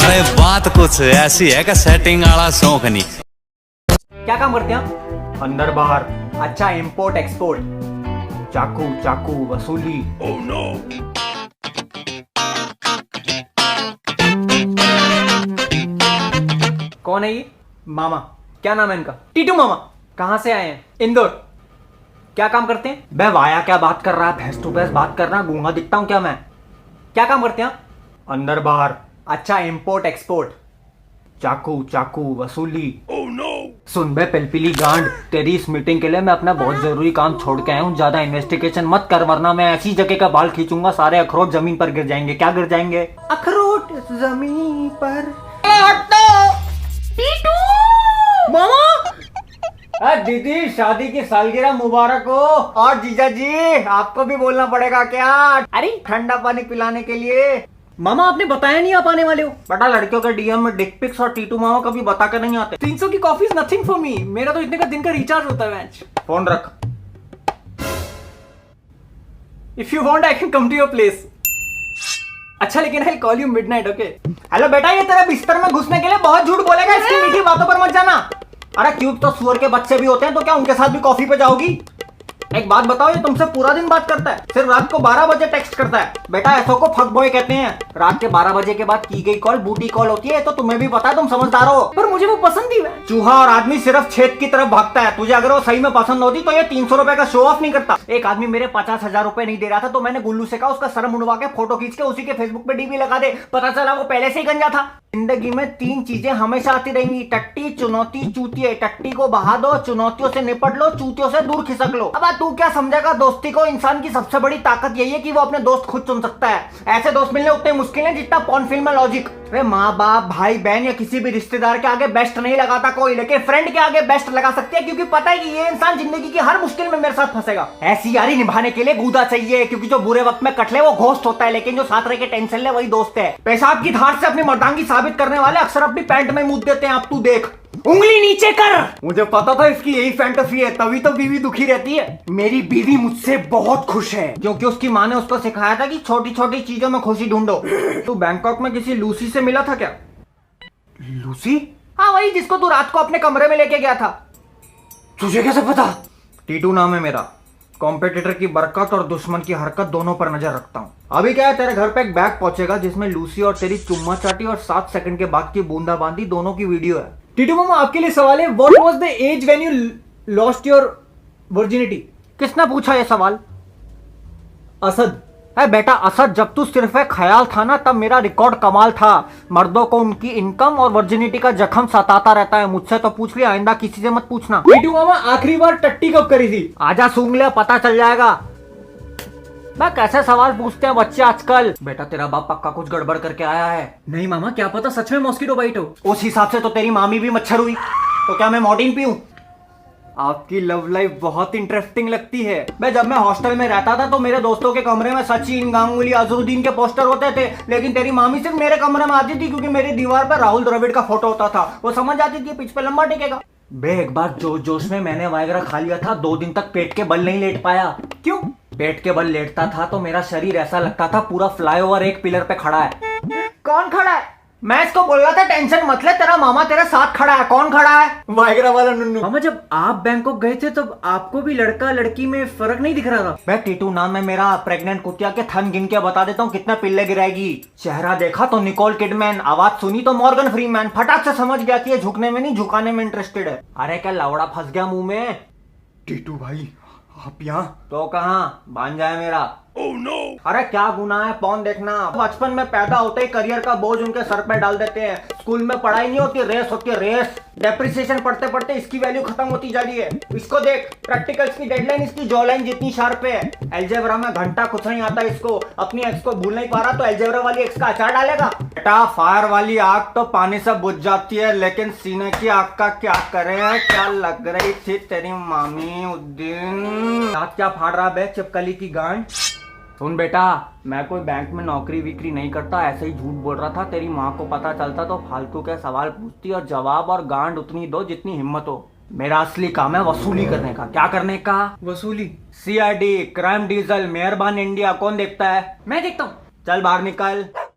अरे बात कुछ ऐसी है कि सेटिंग वाला शौक नहीं। क्या काम करते हैं? अंदर बाहर। अच्छा, इंपोर्ट एक्सपोर्ट। चाकू चाकू वसूली। Oh no. कौन है ये? मामा। क्या नाम है इनका? टीटू मामा। कहाँ से आए हैं? इंदौर। क्या काम करते हैं? बे वाया क्या बात कर रहा है? फेस टू फेस बात कर रहा है, गूंगा दिखता हूँ क्या मैं? क्या काम करते हैं? अंदर बाहर। अच्छा, इंपोर्ट एक्सपोर्ट। चाकू चाकू वसूली। Oh no. सुन बे पिलपिली गांड, तेरी इस मीटिंग के लिए मैं अपना बहुत जरूरी काम छोड़ के आया हूँ। ज्यादा इन्वेस्टिगेशन मत कर, वरना मैं ऐसी जगह का बाल खींचूंगा सारे अखरोट जमीन पर गिर जाएंगे। क्या गिर जाएंगे? अखरोट जमीन पर। मामा। दीदी, शादी की सालगिरह मुबारक हो। और जीजा जी, आपको भी बोलना पड़ेगा क्या? अरे ठंडा पानी पिलाने के लिए। मामा, आपने बताया नहीं आप आने वाले हो। बेटा, लड़कियों के डीएम में डिक पिक्स और टीटू मामा कभी बता के नहीं आते। 300 की coffee is nothing for me. मेरा तो इतने का दिन का रिचार्ज होता है। मैच। फोन रख। If you want I can come to your place. अच्छा, लेकिन I call you midnight, okay? Hello बेटा, ये तेरे बिस्तर में घुसने के लिए बहुत झूठ बोलेगा। इसकी मीठी बातों पर मत जाना। अरे क्यूब तो सुअर के बच्चे भी होते हैं, तो क्या उनके साथ भी कॉफी पे जाओगी? एक बात बताओ, ये तुमसे पूरा दिन बात करता है, सिर्फ रात को 12 बजे टेक्स्ट करता है। बेटा, ऐसो को फक बॉय कहते हैं। रात के 12 बजे के बाद की गई कॉल बूटी कॉल होती है, तो तुम्हें भी पता है, तुम समझदार हो। पर मुझे वो पसंद ही है। चूहा और आदमी सिर्फ छेद की तरफ भागता है। तुझे अगर वो सही में पसंद होती तो ये 300 रुपए का शो ऑफ नहीं करता। एक आदमी मेरे 50,000 रुपए नहीं दे रहा था, तो मैंने गुल्लू से कहा उसका सर मुंडवा के फोटो खींच के उसी के फेसबुक पे डीपी लगा दे। पता चला वो पहले से ही गंजा था। जिंदगी में 3 चीजें हमेशा आती रहेंगी: टट्टी, चुनौती, चूतिए। टट्टी को बहा दो, चुनौतियों से निपट लो, चूतियों से दूर खिसक लो। अब तू क्या समझेगा दोस्ती को? इंसान की सबसे बड़ी ताकत यही है कि वो अपने दोस्त खुद चुन सकता है। ऐसे दोस्त मिलने उतने मुश्किल है जितना पॉर्न फिल्म में लॉजिक। अरे माँ बाप, भाई बहन या किसी भी रिश्तेदार के आगे बेस्ट नहीं लगाता कोई, लेकिन फ्रेंड के आगे बेस्ट लगा सकते हैं, क्योंकि पता है कि ये इंसान जिंदगी की हर मुश्किल में मेरे साथ फंसेगा। ऐसी यारी निभाने के लिए गूदा चाहिए, क्योंकि जो बुरे वक्त में कटले वो घोस्ट होता है, लेकिन जो साथ रह के टेंशन ले वही दोस्त है। पेशाब की धार से अपनी मर्दांगी साबित करने वाले अक्सर अपनी पैंट में मुंह देते हैं। अब तू देख, उंगली नीचे कर। मुझे पता था इसकी यही फैंटेसी है, तभी तो बीवी दुखी रहती है। मेरी बीवी मुझसे बहुत खुश है, क्योंकि उसकी माँ ने उसको सिखाया था कि छोटी छोटी चीजों में खुशी ढूंढो। तू बैंकॉक में किसी लूसी से मिला था क्या? लूसी? हाँ, वही जिसको तू रात को अपने कमरे में लेके गया था। तुझे कैसे पता? टीटू नाम है मेरा। कॉम्पिटिटर की बरकत और दुश्मन की हरकत दोनों पर नजर रखता हूँ। अभी क्या है, तेरे घर पे एक बैग पहुंचेगा जिसमें लूसी और तेरी चुम्मा चाटी और 7 सेकंड के बाद की बूंदाबांदी दोनों की वीडियो है। टीटू मामा, आपके लिए सवाल है, what was the age when you lost your virginity? किसने पूछा ये सवाल? असद। है बेटा, असद, जब तू सिर्फ एक ख्याल था ना, तब मेरा रिकॉर्ड कमाल था। मर्दों को उनकी इनकम और वर्जिनिटी का जख्म सताता रहता है। मुझसे तो पूछ लिया, आइंदा किसी से मत पूछना। टीटू मामा, आखिरी बार टट्टी कब करी थी? आजा सूंघ ले, पता चल जाएगा। मैं कैसे सवाल पूछते हैं बच्चे आजकल। बेटा, तेरा बाप पक्का कुछ गड़बड़ करके आया है। नहीं मामा, क्या पता सच में मॉस्किटो बाइट हो। उस हिसाब से तो तेरी मामी भी मच्छर हुई। तो क्या मैं मॉर्टिन पीऊं? आपकी लव लाइफ बहुत इंटरेस्टिंग लगती है। मैं जब मैं हॉस्टल में रहता था तो मेरे दोस्तों के कमरे में सचिन, गांगुली, अजहरुद्दीन के पोस्टर होते थे, लेकिन तेरी मामी सिर्फ मेरे कमरे में आती थी क्योंकि मेरी दीवार पर राहुल द्रविड़ का फोटो होता था। वो समझ जाती थी पिच पे लंबा टिकेगा। बे, एक बार जोश जोश में मैंने वाइग्रा खा लिया था। 2 दिन तक पेट के बल नहीं लेट पाया। क्यों? पेट के बल लेटता था तो मेरा शरीर ऐसा लगता था पूरा फ्लाईओवर एक पिलर पे खड़ा है। कौन खड़ा है? मैं इसको बोल रहा था टेंशन मत ले, तेरा मामा तेरे साथ खड़ा है। कौन खड़ा है? वाइग्रा वाला नुन्नू। मामा, जब आप बैंकॉक गए थे तब आपको भी लड़का लड़की में फर्क नहीं दिख रहा था? मैं टीटू नाम है मेरा। प्रेग्नेंट कुतिया के थन गिन के बता देता हूँ कितने पिल्ले गिराएगी। चेहरा देखा तो निकोल किडमैन, आवाज सुनी तो मॉर्गन फ्रीमैन। फटाक से समझ गया कि ये झुकने में नहीं झुकाने में इंटरेस्टेड है। अरे क्या लवड़ा फंस गया मुंह में? टीटू भाई, आप यहाँ? तो कहाँ भांजा है मेरा? Oh no! अरे क्या गुनाह है पॉर्न देखना? बचपन में पैदा होते ही करियर का बोझ उनके सर पे डाल देते हैं। स्कूल में पढ़ाई नहीं होती, रेस होती है, रेस। डेप्रिसिएशन पढ़ते पढ़ते इसकी वैल्यू खत्म होती जा रही है। इसको देख, प्रैक्टिकल्स की डेडलाइन इसकी जॉ लाइन जितनी शार्प है। अलजेब्रा में घंटा कुछ नहीं आता इसको। अपनी एक्स को भूल नहीं पा रहा तो अलजेब्रा वाली एक्स का अचार डालेगा। बेटा, फायर वाली आग तो पानी से बुझ जाती है, लेकिन सीने की आग का क्या करे? क्या लग रही थी तेरी मामी उस दिन? दांत क्या फाड़ रहा बे, चिपकली की गांड? सुन बेटा, मैं कोई बैंक में नौकरी विक्री नहीं करता, ऐसे ही झूठ बोल रहा था। तेरी माँ को पता चलता तो फालतू के सवाल पूछती और जवाब और गांड उतनी दो जितनी हिम्मत हो। मेरा असली काम है वसूली करने का। क्या करने का? वसूली। CID, क्राइम डीजल, मेहरबान इंडिया कौन देखता है? मैं देखता हूँ। चल बाहर निकल।